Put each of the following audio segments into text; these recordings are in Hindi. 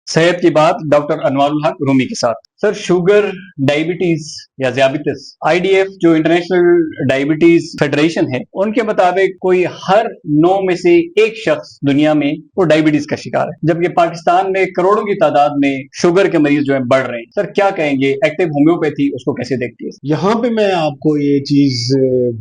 सेहत की बात डॉक्टर अनवारुल हक रूमी के साथ। सर, शुगर, डायबिटीज या ज़ियाबितिस, आईडीएफ जो इंटरनेशनल डायबिटीज फेडरेशन है, उनके मुताबिक कोई हर 9 में से एक शख्स दुनिया में वो डायबिटीज का शिकार है, जबकि पाकिस्तान में करोड़ों की तादाद में शुगर के मरीज जो है बढ़ रहे हैं। सर, क्या कहेंगे, एक्टिव होम्योपैथी उसको कैसे देखती है? यहाँ पे मैं आपको ये चीज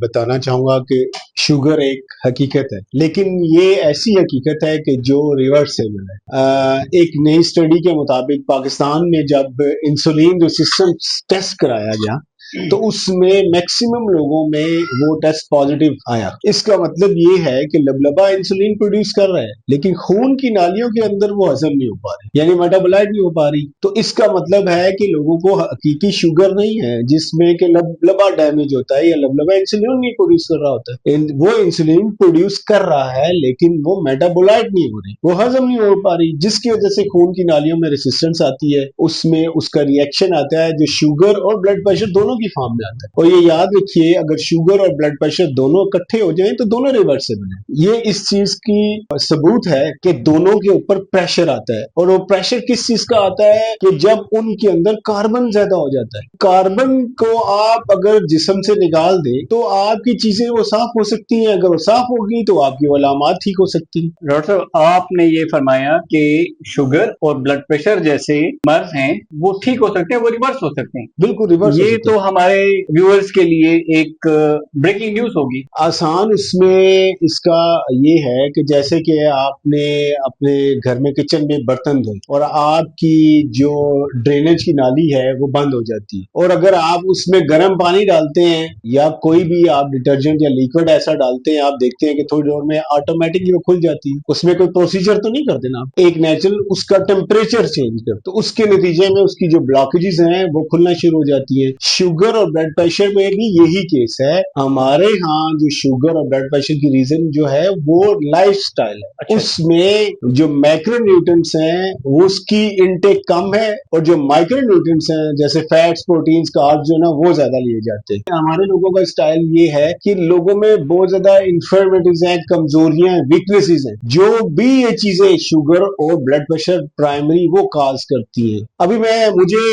बताना चाहूंगा कि शुगर एक हकीकत है, लेकिन ये ऐसी हकीकत है कि जो रिवर्सेबल है। एक नई स्टडी के मुताबिक पाकिस्तान में जब इंसुलिन रेजिस्टेंस टेस्ट कराया गया तो उसमें मैक्सिमम लोगों में वो टेस्ट पॉजिटिव आया। इसका मतलब ये है कि लबलबा इंसुलिन प्रोड्यूस कर रहा है, लेकिन खून की नालियों के अंदर वो हजम नहीं हो पा रही, यानी मेटाबोलाइट नहीं हो पा रही। तो इसका मतलब है कि लोगों को हकीकी शुगर नहीं है, जिसमें कि लबलबा डैमेज होता है या लबलबा इंसुलिन नहीं प्रोड्यूस कर रहा होता है। वो इंसुलिन प्रोड्यूस कर रहा है, लेकिन वो मेटाबोलाइट नहीं हो रही, वो हजम नहीं हो पा रही, जिसकी वजह से खून की नालियों में रेसिस्टेंस आती है, उसमें उसका रिएक्शन आता है जो शुगर और ब्लड प्रेशर दोनों की फॉर्म में आता है। और ये याद रखिए, अगर शुगर और ब्लड प्रेशर दोनों इकट्ठे हो जाएं तो दोनों रिवर्सेबल है। ये इस चीज की सबूत है कि दोनों के ऊपर प्रेशर आता है। और वो प्रेशर किस चीज का आता है कि जब उनके अंदर कार्बन ज्यादा हो जाता है। कार्बन को आप अगर जिस्म से निकाल दें तो आपकी चीजें वो साफ हो सकती हैं, अगर वो साफ होगी तो आपकी अलामात ठीक हो सकती हैं। डॉक्टर साहब, आपने ये फरमाया कि शुगर और ब्लड प्रेशर जैसे मर्ज हैं वो ठीक हो सकते हैं, वो रिवर्स हो सकते हैं। बिल्कुल रिवर्स हो ये सकता तो है। हमारे व्यूअर्स के लिए एक ब्रेकिंग न्यूज होगी। आसान उसमें इसका ये है कि जैसे कि आपने अपने घर में किचन में बर्तन धोए और आपकी जो ड्रेनेज की नाली है वो बंद हो जाती है, और अगर आप उसमें गर्म पानी डालते हैं या कोई भी आप डिटर्जेंट या लिक्विड ऐसा डालते हैं, आप देखते हैं कि थोड़ी देर में ऑटोमेटिकली वो खुल जाती है। उसमें कोई प्रोसीजर तो नहीं करते ना, एक नेचुरल उसका टेम्परेचर चेंज कर, तो उसके नतीजे में उसकी जो ब्लॉकेजेस हैं वो खुलना शुरू हो जाती है। शुगर और ब्लड प्रेशर में भी यही केस है। हमारे यहाँ जो शुगर और ब्लड प्रेशर की रीजन जो है वो लाइफस्टाइल है। अच्छा। उसमें जो मैक्रोन्यूट्रिएंट्स हैं उसकी इनटेक कम है, और जो माइक्रोन्यूट्रिएंट्स हैं जैसे फैट्स, प्रोटीन्स, कार्ब्स जो ना वो ज्यादा लिए जाते हैं। हमारे लोगों का स्टाइल ये है कि लोगों में बहुत ज्यादा इन्फर्मिटीज हैं, कमजोरियां, वीकनेसेस हैं, जो भी ये चीजें शुगर और ब्लड प्रेशर प्राइमरी वो काज करती है। अभी मुझे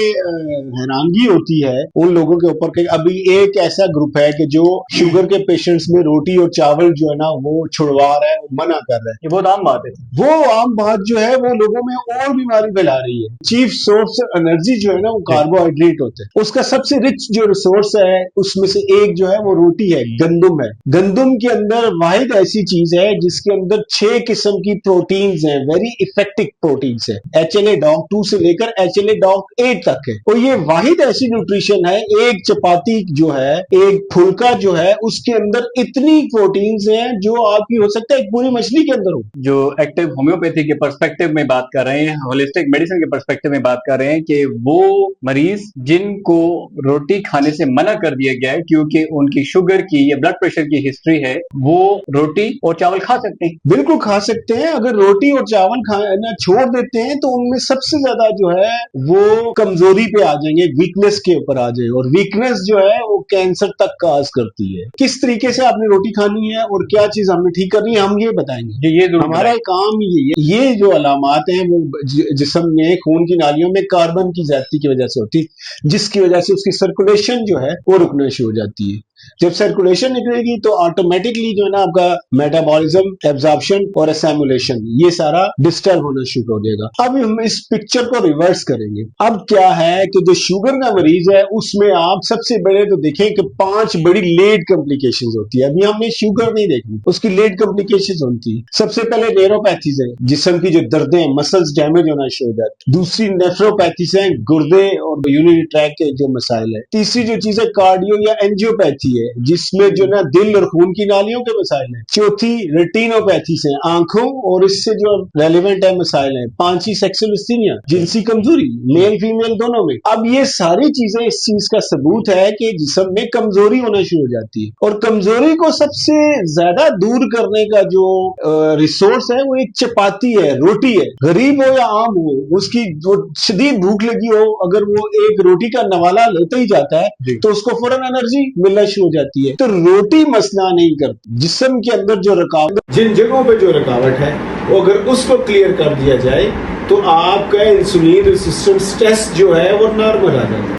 हैरानगी होती है उन लोगों के ऊपर कि अभी एक ऐसा ग्रुप है कि जो शुगर के पेशेंट्स में रोटी और चावल जो है ना वो छुड़वा रहा है, वो मना कर रहा है। ये बहुत आम बात है। वो आम बात जो है वो लोगों में और बीमारी फैला रही है। चीफ सोर्स एनर्जी जो है ना वो कार्बोहाइड्रेट होते हैं। उसका सबसे रिच जो रिसोर्स है उसमें से एक जो है वो रोटी है, गंदुम है। गंदुम के अंदर वाहिद ऐसी चीज है जिसके अंदर 6 किस्म की प्रोटीन्स हैं, वेरी इफेक्टिव प्रोटीन्स है। HLA डॉग 2 से लेकर HLA डॉग 8 तक है। और ये वाहिद ऐसी न्यूट्रिशन है, एक चपाती जो है, एक फुल्का जो है, उसके अंदर इतनी प्रोटीन्स हैं जो आपकी हो सकता है एक पूरी मछली के अंदर हो। जो एक्टिव होम्योपैथी के पर्सपेक्टिव में बात कर रहे हैं, होलिस्टिक मेडिसिन के पर्सपेक्टिव में बात कर रहे हैं कि वो मरीज जिनको रोटी खाने से मना कर दिया गया है क्योंकि उनकी शुगर की या ब्लड प्रेशर की हिस्ट्री है, वो रोटी और चावल खा सकते हैं। बिल्कुल खा सकते हैं। अगर रोटी और चावल खाना छोड़ देते हैं तो उनमें सबसे ज्यादा जो है वो कमजोरी पे आ जाएंगे, वीकनेस के ऊपर आ जाएंगे, और वीकनेस जो है वो कैंसर तक काज करती है। किस तरीके से आपने रोटी खानी है और क्या चीज हमने ठीक करनी है हम ये बताएंगे। ये हमारा काम ये जो अलामात हैं वो जिस्म में खून की नालियों में कार्बन की ज्यादती की वजह से होती है, जिसकी वजह से उसकी सर्कुलेशन जो है वो रुकना शुरू हो जाती है। जब सर्कुलेशन निकलेगी तो ऑटोमेटिकली जो है ना आपका मेटाबॉलिज्म, एब्जॉर्प्शन और एसिमुलेशन ये सारा डिस्टर्ब होना शुरू हो जाएगा। अब हम इस पिक्चर को रिवर्स करेंगे। अब क्या है कि जो शुगर का मरीज है उसमें आप सबसे बड़े तो देखें कि 5 बड़ी लेट कॉम्प्लिकेशंस होती है। अभी हमने शुगर नहीं देखी, उसकी लेट कॉम्प्लिकेशंस होती है। सबसे पहले न्यूरोपैथीज है, जिस्म की जो दर्दें, मसल्स डैमेज होना शुरू हो जाती है। दूसरी नेफ्रोपैथीज है, गुर्दे और यूरिनरी ट्रैक के जो मसाइल है। तीसरी जो चीज है कार्डियो या एंजियोपैथी है, जिसमें जो ना दिल और खून की नालियों के मसाइल हैं। चौथी रेटिनोपैथी से आंखों और इससे जो रेलिवेंट है मसाइल हैं। पांचवी सेक्सुअल स्थिनिया, जिनसी कमजोरी, मेल फीमेल दोनों में। अब ये सारी चीजें इस चीज का सबूत है कि जिस्म में कमजोरी होना शुरू हो जाती है, और कमजोरी को सबसे ज्यादा दूर करने का जो रिसोर्स है वो एक चपाती है, रोटी है। गरीब हो या आम हो, उसकी जो शदीद भूख लगी हो, अगर वो एक रोटी का नवाला लेते ही जाता है तो उसको फौरन एनर्जी मिलना शुरू हो जाती है। तो रोटी मसला नहीं करती। जिस्म के अंदर जो रुकावट, जिन जगहों पे जो रुकावट है वो अगर उसको क्लियर कर दिया जाए तो आपका इंसुलिन रेसिस्टेंस टेस्ट जो है वो नॉर्मल आ जाता है।